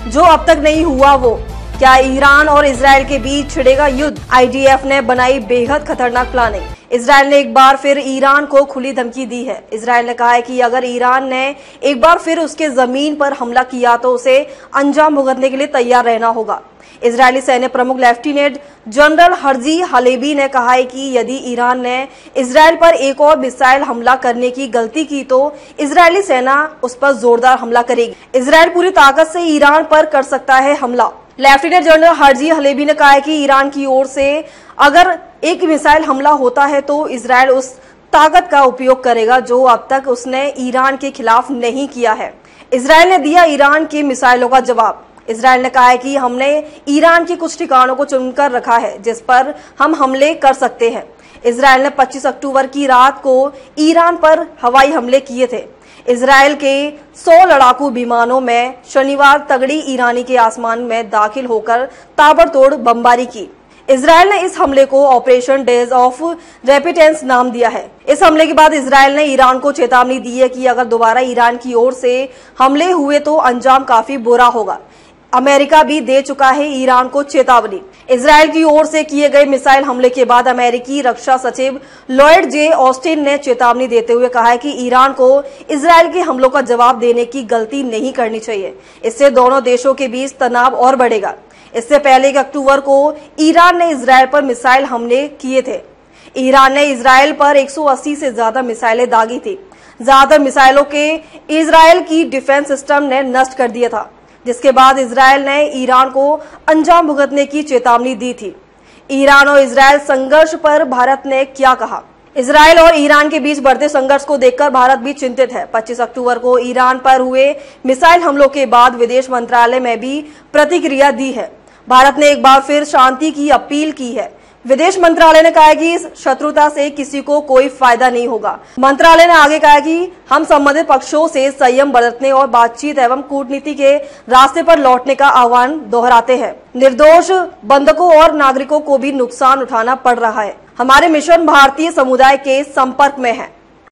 जो अब तक नहीं हुआ वो। क्या ईरान और इजराइल के बीच छिड़ेगा युद्ध? आईडीएफ ने बनाई बेहद खतरनाक प्लानिंग। इजराइल ने एक बार फिर ईरान को खुली धमकी दी है। इजराइल ने कहा है कि अगर ईरान ने एक बार फिर उसके जमीन पर हमला किया तो उसे अंजाम भुगतने के लिए तैयार रहना होगा। इजरायली सैन्य प्रमुख लेफ्टिनेंट जनरल हर्जी हलेबी ने कहा है कि यदि ईरान ने इजराइल पर एक और मिसाइल हमला करने की गलती की तो इजरायली सेना उस पर जोरदार हमला करेगी। इजराइल पूरी ताकत से ईरान पर कर सकता है हमला। लेफ्टिनेंट जनरल हर्जी हलेबी ने कहा है कि ईरान की ओर से अगर एक मिसाइल हमला होता है तो इजराइल उस ताकत का उपयोग करेगा जो अब तक उसने ईरान के खिलाफ नहीं किया है। इजराइल ने दिया ईरान की मिसाइलों का जवाब। इजराइल ने कहा है कि हमने ईरान के कुछ ठिकानों को चुनकर रखा है जिस पर हम हमले कर सकते हैं। इजराइल ने 25 अक्टूबर की रात को ईरान पर हवाई हमले किए थे। इजराइल के 100 लड़ाकू विमानों में शनिवार तगड़ी ईरानी के आसमान में दाखिल होकर ताबड़तोड़ बमबारी की। इजराइल ने इस हमले को ऑपरेशन डेज ऑफ रेपिटेंस नाम दिया है। इस हमले के बाद इजराइल ने ईरान को चेतावनी दी है कि अगर दोबारा ईरान की ओर से हमले हुए तो अंजाम काफी बुरा होगा। अमेरिका भी दे चुका है ईरान को चेतावनी। इजराइल की ओर से किए गए मिसाइल हमले के बाद अमेरिकी रक्षा सचिव लॉयड जे ऑस्टिन ने चेतावनी देते हुए कहा है कि ईरान को इजराइल के हमलों का जवाब देने की गलती नहीं करनी चाहिए। इससे दोनों देशों के बीच तनाव और बढ़ेगा। इससे पहले 1 अक्टूबर को ईरान ने इजराइल पर मिसाइल हमले किए थे। ईरान ने इजराइल पर 180 से ज्यादा मिसाइलें दागी थी। ज्यादातर मिसाइलों के इजराइल की डिफेंस सिस्टम ने नष्ट कर दिया था, जिसके बाद इजराइल ने ईरान को अंजाम भुगतने की चेतावनी दी थी। ईरान और इजराइल संघर्ष पर भारत ने क्या कहा? इजराइल और ईरान के बीच बढ़ते संघर्ष को देखकर भारत भी चिंतित है। 25 अक्टूबर को ईरान पर हुए मिसाइल हमलों के बाद विदेश मंत्रालय में भी प्रतिक्रिया दी है। भारत ने एक बार फिर शांति की अपील की है। विदेश मंत्रालय ने कहा है कि इस शत्रुता से किसी को कोई फायदा नहीं होगा। मंत्रालय ने आगे कहा कि हम संबंधित पक्षों से संयम बरतने और बातचीत एवं कूटनीति के रास्ते पर लौटने का आह्वान दोहराते हैं। निर्दोष बंधकों और नागरिकों को भी नुकसान उठाना पड़ रहा है। हमारे मिशन भारतीय समुदाय के संपर्क में है।